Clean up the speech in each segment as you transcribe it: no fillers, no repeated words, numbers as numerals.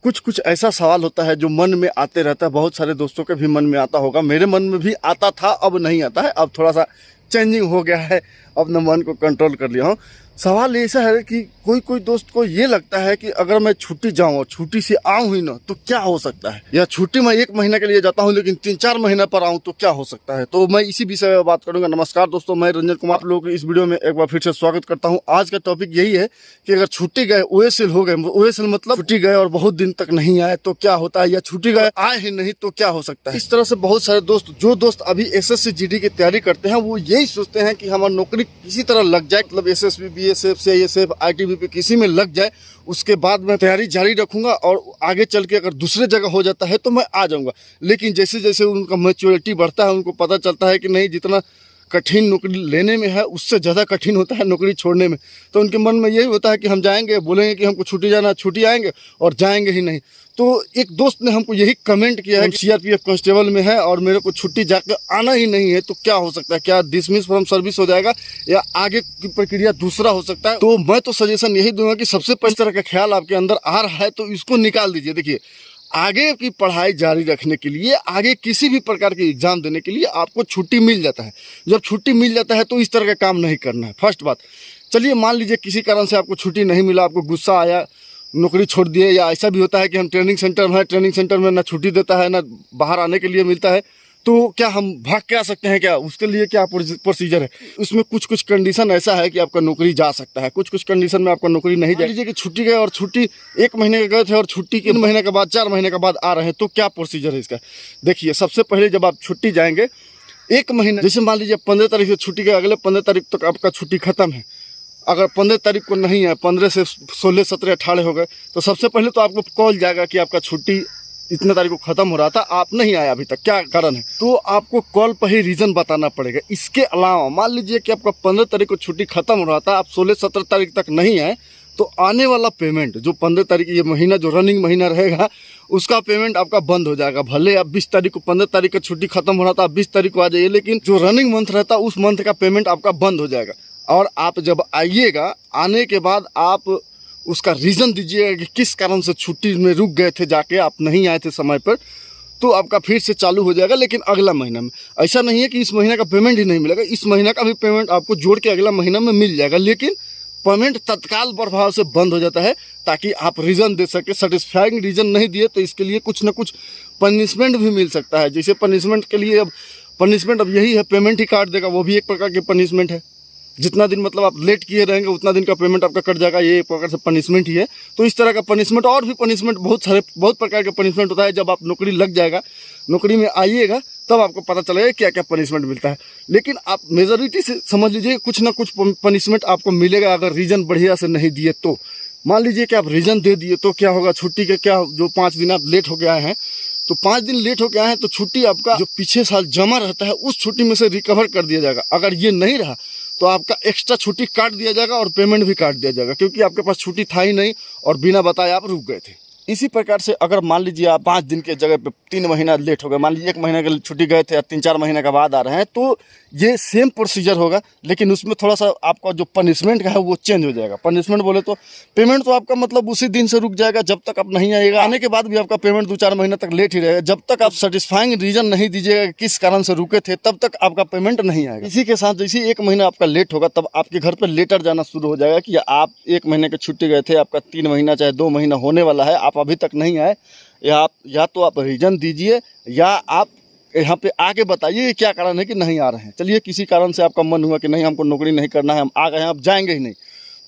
कुछ कुछ ऐसा सवाल होता है जो मन में आते रहता है, बहुत सारे दोस्तों के भी मन में आता होगा, मेरे मन में भी आता था, अब नहीं आता है, अब थोड़ा सा चेंजिंग हो गया है, अपने मन को कंट्रोल कर लिया हूँ। सवाल ऐसा है कि कोई कोई दोस्त को ये लगता है कि अगर मैं छुट्टी जाऊँ और छुट्टी से आऊँ ही ना तो क्या हो सकता है, या छुट्टी मैं 1 महीने के लिए जाता हूँ लेकिन 3-4 महीने पर आऊँ तो क्या हो सकता है। तो मैं इसी विषय में बात करूंगा। नमस्कार दोस्तों, मैं रंजन कुमार, आप लोगों को इस वीडियो में एक बार फिर से स्वागत करता हूँ। आज का टॉपिक यही है कि अगर छुट्टी गए, ओएसएल हो गए, ओएसएल मतलब छुट्टी गए और बहुत दिन तक नहीं आए तो क्या होता है, या छुट्टी गए आए ही नहीं तो क्या हो सकता है। इस तरह से बहुत सारे दोस्त अभी एसएससी जीडी की तैयारी करते हैं, वो यही सोचते हैं कि हमारी नौकरी किसी तरह लग जाए, मतलब एसएसबी, बीएसएफ, सीआईएसएफ, आईटीबीपी किसी में लग जाए, उसके बाद मैं तैयारी जारी रखूंगा और आगे चल के अगर दूसरे जगह हो जाता है तो मैं आ जाऊंगा। लेकिन जैसे जैसे उनका मैच्योरिटी बढ़ता है, उनको पता चलता है कि नहीं, जितना कठिन नौकरी लेने में है उससे ज़्यादा कठिन होता है नौकरी छोड़ने में। तो उनके मन में यही होता है कि हम जाएंगे, बोलेंगे कि हमको छुट्टी जाना, छुट्टी आएंगे और जाएंगे ही नहीं। तो एक दोस्त ने हमको यही कमेंट किया है कि सीआरपीएफ कांस्टेबल में है और मेरे को छुट्टी जाकर आना ही नहीं है तो क्या हो सकता है, क्या डिसमिस फ्रॉम सर्विस हो जाएगा या आगे की प्रक्रिया दूसरा हो सकता है। तो मैं तो सजेशन यही दूंगा कि सबसे पहले तरह का ख्याल आपके अंदर आ रहा है तो इसको निकाल दीजिए। देखिए, आगे की पढ़ाई जारी रखने के लिए, आगे किसी भी प्रकार के एग्जाम देने के लिए आपको छुट्टी मिल जाता है। जब छुट्टी मिल जाता है तो इस तरह का काम नहीं करना है, फर्स्ट बात। चलिए मान लीजिए किसी कारण से आपको छुट्टी नहीं मिला, आपको गुस्सा आया, नौकरी छोड़ दिए, या ऐसा भी होता है कि हम ट्रेनिंग सेंटर में है, ट्रेनिंग सेंटर में ना छुट्टी देता है ना बाहर आने के लिए मिलता है, तो क्या हम भाग के आ सकते हैं क्या? उसके लिए क्या प्रोसीजर है? उसमें कुछ कुछ कंडीशन ऐसा है कि आपका नौकरी जा सकता है, कुछ कुछ कंडीशन में आपका नौकरी नहीं जा। लीजिए कि छुट्टी गए और छुट्टी 1 महीने के गए थे और छुट्टी 3 महीने के बाद, 4 महीने के बाद आ रहे हैं, तो क्या प्रोसीजर है इसका? देखिए, सबसे पहले जब आप छुट्टी जाएंगे 1 महीने, जैसे मान लीजिए 15 तारीख से छुट्टी गए, अगले 15 तारीख तक आपका छुट्टी खत्म है। अगर 15 तारीख को नहीं है, 15 से 16, 17, 18 हो गए, तो सबसे पहले तो आपको कॉल जाएगा कि आपका छुट्टी इतने तारीख को खत्म हो रहा था, आप नहीं आए अभी तक, क्या कारण है? तो आपको कॉल पर ही रीजन बताना पड़ेगा। इसके अलावा मान लीजिए कि आपका 15 तारीख को छुट्टी खत्म हो रहा था, आप 16-17 तारीख तक नहीं आए, तो आने वाला पेमेंट जो 15 तारीख, ये महीना जो रनिंग महीना रहेगा, उसका पेमेंट आपका बंद हो जाएगा। भले आप 20 तारीख को, 15 तारीख का छुट्टी खत्म हो रहा था, आप 20 तारीख को आ जाइए, लेकिन जो रनिंग मंथ रहता है उस मंथ का पेमेंट आपका बंद हो जाएगा। और आप जब आइएगा, आने के बाद आप उसका रीज़न दीजिएगा कि किस कारण से छुट्टी में रुक गए थे, जाके आप नहीं आए थे समय पर, तो आपका फिर से चालू हो जाएगा। लेकिन अगला महीना में ऐसा नहीं है कि इस महीने का पेमेंट ही नहीं मिलेगा, इस महीना का भी पेमेंट आपको जोड़ के अगला महीना में मिल जाएगा, लेकिन पेमेंट तत्काल प्रभाव से बंद हो जाता है ताकि आप रीज़न दे सके। सेटिस्फाइंग रीज़न नहीं दिए तो इसके लिए कुछ ना कुछ पनिशमेंट भी मिल सकता है। जैसे पनिशमेंट के लिए अब पनिशमेंट अब यही है, पेमेंट ही काट देगा, वो भी एक प्रकार की पनिशमेंट है। जितना दिन मतलब आप लेट किए रहेंगे उतना दिन का पेमेंट आपका कट जाएगा, ये एक प्रकार से पनिशमेंट ही है। तो इस तरह का पनिशमेंट और भी पनिशमेंट, बहुत प्रकार का पनिशमेंट होता है। जब आप नौकरी लग जाएगा, नौकरी में आइएगा, तब आपको पता चलेगा क्या क्या पनिशमेंट मिलता है। लेकिन आप मेजॉरिटी से समझ लीजिए कुछ ना कुछ पनिशमेंट आपको मिलेगा अगर रीज़न बढ़िया से नहीं दिए तो। मान लीजिए कि आप रीज़न दे दिए तो क्या होगा, छुट्टी के क्या, जो 5 दिन आप लेट होके आए हैं, तो 5 दिन लेट होके आए हैं तो छुट्टी आपका जो पिछले साल जमा रहता है उस छुट्टी में से रिकवर कर दिया जाएगा। अगर ये नहीं रहा तो आपका एक्स्ट्रा छुट्टी काट दिया जाएगा और पेमेंट भी काट दिया जाएगा, क्योंकि आपके पास छुट्टी था ही नहीं और बिना बताए आप रुक गए थे। इसी प्रकार से अगर मान लीजिए आप 5 दिन के जगह पे 3 महीना लेट हो गए, मान लीजिए 1 महीने के छुट्टी गए थे या 3-4 महीने के बाद आ रहे हैं, तो ये सेम प्रोसीजर होगा, लेकिन उसमें थोड़ा सा आपका जो पनिशमेंट का है वो चेंज हो जाएगा। पनिशमेंट बोले तो पेमेंट तो आपका मतलब उसी दिन से रुक जाएगा जब तक आप नहीं आएगा, आने के बाद भी आपका पेमेंट 2-4 महीने तक लेट ही रहेगा। जब तक आप सेटिस्फाइंग रीजन नहीं दीजिएगा किस कारण से रुके थे, तब तक आपका पेमेंट नहीं आएगा। इसी के साथ जैसे 1 महीना आपका लेट होगा, तब आपके घर पर लेटर जाना शुरू हो जाएगा कि आप 1 महीने की छुट्टी गए थे, आपका 3 महीना चाहे 2 महीना होने वाला है, आप अभी तक नहीं आए, या तो आप रीजन दीजिए या आप यहाँ पे आके बताइए क्या कारण है कि नहीं आ रहे हैं। चलिए किसी कारण से आपका मन हुआ कि नहीं, हमको नौकरी नहीं करना है, हम आ गए हैं, आप जाएंगे ही नहीं,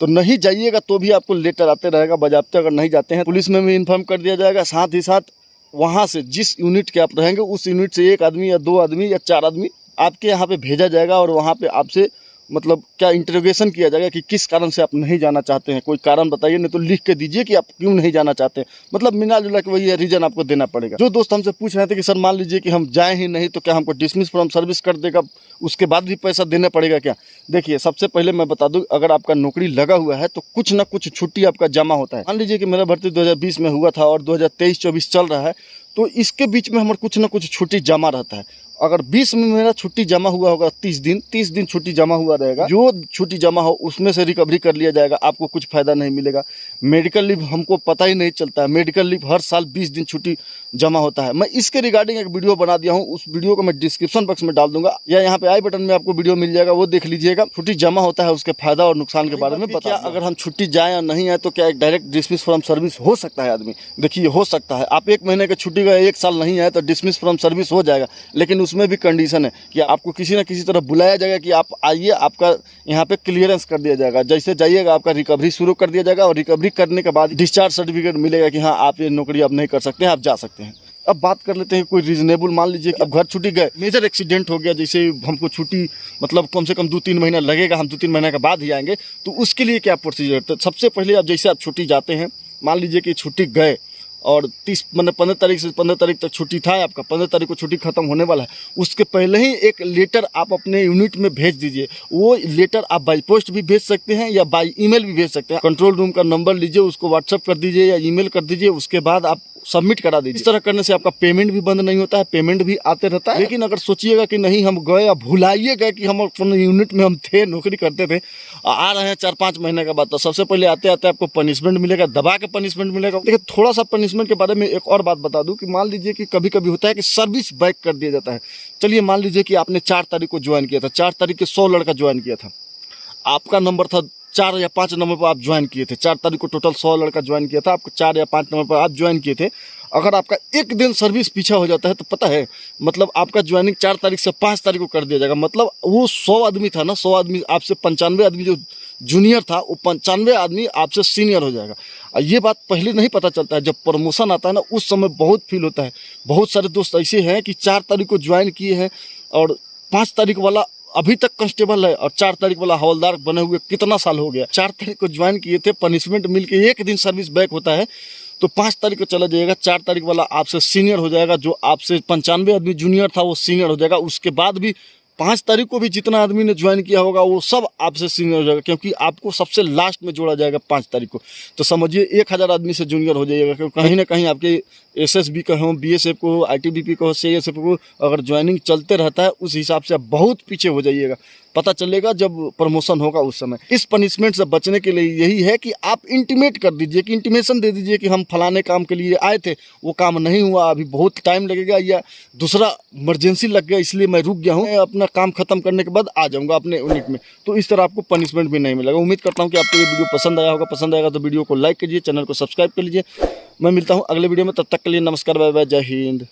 तो नहीं जाइएगा तो भी आपको लेटर आते रहेगा बजाते। अगर नहीं जाते हैं पुलिस में भी इन्फॉर्म कर दिया जाएगा। साथ ही साथ वहाँ से जिस यूनिट के आप रहेंगे उस यूनिट से 1 आदमी या 2 आदमी या 4 आदमी आपके यहाँ पे भेजा जाएगा और वहाँ पे आपसे मतलब क्या इंटरोगेशन किया जाएगा कि किस कारण से आप नहीं जाना चाहते हैं, कोई कारण बताइए, नहीं तो लिख के दीजिए कि आप क्यों नहीं जाना चाहते हैं। मतलब मिला जुला के वही रीजन आपको देना पड़ेगा। जो दोस्त हमसे पूछ रहे थे कि सर मान लीजिए कि हम जाएं ही नहीं तो क्या हमको डिसमिस फ्रॉम सर्विस कर देगा, उसके बाद भी पैसा देना पड़ेगा क्या? देखिए, सबसे पहले मैं बता दूं, अगर आपका नौकरी लगा हुआ है तो कुछ ना कुछ छुट्टी आपका जमा होता है। मान लीजिए कि मेरा भर्ती 2020 में हुआ था और 2023-24 चल रहा है, तो इसके बीच में हमारा कुछ ना कुछ छुट्टी जमा रहता है। अगर 20 में मेरा छुट्टी जमा हुआ होगा 30 दिन छुट्टी जमा हुआ रहेगा, जो छुट्टी जमा हो उसमें से रिकवरी कर लिया जाएगा, आपको कुछ फायदा नहीं मिलेगा। मेडिकल लीव हमको पता ही नहीं चलता है, मेडिकल लीव हर साल 20 दिन छुट्टी जमा होता है। मैं इसके रिगार्डिंग एक वीडियो बना दिया हूँ, उस वीडियो को मैं डिस्क्रिप्शन बॉक्स में डाल दूंगा या यहाँ पे आई बटन में आपको वीडियो मिल जाएगा, वो देख लीजिएगा। छुट्टी जमा होता है उसके फायदा और नुकसान के बारे में बता। अगर हम छुट्टी जाए या नहीं आए तो क्या एक डायरेक्ट डिसमिस फ्रॉम सर्विस हो सकता है आदमी? देखिए हो सकता है, आप 1 महीने की छुट्टी गए 1 साल नहीं आए तो डिसमिस फ्रॉम सर्विस हो जाएगा, लेकिन उसमें भी कंडीशन है कि आपको किसी न किसी तरह बुलाया जाएगा कि आप आइए, आपका यहाँ पे क्लियरेंस कर दिया जाएगा। जैसे जाइएगा आपका रिकवरी शुरू कर दिया जाएगा और रिकवरी करने के बाद डिस्चार्ज सर्टिफिकेट मिलेगा कि हाँ आप ये नौकरी अब नहीं कर सकते हैं, आप जा सकते हैं। अब बात कर लेते हैं कोई रीजनेबल, मान लीजिए कि अब घर छुट्टी गए, मेजर एक्सीडेंट हो गया, जैसे हमको छुट्टी मतलब कम से कम 2-3 महीना लगेगा, हम 2-3 महीने के बाद ही आएंगे, तो उसके लिए क्या प्रोसीजर? तो सबसे पहले आप जैसे आप छुट्टी जाते हैं, मान लीजिए कि छुट्टी गए और 15 तारीख से 15 तारीख तक छुट्टी था आपका, 15 तारीख को छुट्टी खत्म होने वाला है, उसके पहले ही एक लेटर आप अपने यूनिट में भेज दीजिए। वो लेटर आप बाई पोस्ट भी भेज सकते हैं या बाई ईमेल भी भेज सकते हैं। कंट्रोल रूम का नंबर लीजिए, उसको व्हाट्सअप कर दीजिए या ईमेल कर दीजिए, उसके बाद आप सबमिट करा दीजिए। इस तरह करने से आपका पेमेंट भी बंद नहीं होता है, पेमेंट भी आते रहता है। लेकिन अगर सोचिएगा कि नहीं हम गए या भुलाइए गए कि हम अपने यूनिट में हम थे, नौकरी करते थे, आ रहे हैं 4-5 महीने के बाद, तो सबसे पहले आते आते आपको पनिशमेंट मिलेगा, दबा के पनिशमेंट मिलेगा। देखिए थोड़ा सा पनिशमेंट के बारे में एक और बात बता दूं कि मान लीजिए कि कभी कभी होता है कि सर्विस बैक कर दिया जाता है। चलिए मान लीजिए कि आपने 4 तारीख को ज्वाइन किया था, 4 तारीख के 100 लड़का ज्वाइन किया था, आपका नंबर था 4 या 5 नंबर पर आप ज्वाइन किए थे। 4 तारीख को टोटल 100 लड़का ज्वाइन किया था, आपको 4 या 5 नंबर पर आप ज्वाइन किए थे। अगर आपका 1 दिन सर्विस पीछा हो जाता है तो पता है मतलब आपका ज्वाइनिंग 4 तारीख से 5 तारीख को कर दिया जाएगा। मतलब वो 100 आदमी था ना, 100 आदमी आपसे 95 आदमी जो जूनियर था, वो 95 आदमी आपसे सीनियर हो जाएगा। और ये बात पहले नहीं पता चलता है, जब प्रमोशन आता है ना उस समय बहुत फील होता है। बहुत सारे दोस्त ऐसे हैं कि 4 तारीख को ज्वाइन किए हैं और 5 तारीख वाला अभी तक कांस्टेबल है और 4 तारीख वाला हवलदार बने हुए कितना साल हो गया। 4 तारीख को ज्वाइन किए थे, पनिशमेंट मिल के 1 दिन सर्विस बैक होता है तो 5 तारीख को चला जाएगा। 4 तारीख वाला आपसे सीनियर हो जाएगा, जो आपसे 95 आदमी जूनियर था वो सीनियर हो जाएगा। उसके बाद भी 5 तारीख को भी जितना आदमी ने ज्वाइन किया होगा वो सब आपसे सीनियर हो जाएगा, क्योंकि आपको सबसे लास्ट में जोड़ा जाएगा 5 तारीख को। तो समझिए 1000 आदमी से जूनियर हो जाइएगा, क्योंकि कहीं ना कहीं आपके एसएसबी का हो, बीएसएफ को हो, आईटीबीपी को हो, सीएसएफ को, अगर ज्वाइनिंग चलते रहता है उस हिसाब से आप बहुत पीछे हो जाइएगा। पता चलेगा जब प्रमोशन होगा उस समय। इस पनिशमेंट से बचने के लिए यही है कि आप इंटीमेट कर दीजिए, कि इंटीमेशन दे दीजिए कि हम फलाने काम के लिए आए थे, वो काम नहीं हुआ, अभी बहुत टाइम लगेगा या दूसरा इमरजेंसी लग गया इसलिए मैं रुक गया हूँ, मैं अपना काम खत्म करने के बाद आ जाऊँगा अपने यूनिट में। तो इस तरह आपको पनिशमेंट भी नहीं मिलेगा। उम्मीद करता हूँ कि आपको ये वीडियो पसंद आया होगा। पसंद आएगा तो वीडियो को लाइक कीजिए, चैनल को सब्सक्राइब कर लीजिए। मैं मिलता हूँ अगले वीडियो में, तब तक के लिए नमस्कार, बाय बाय, जय हिंद।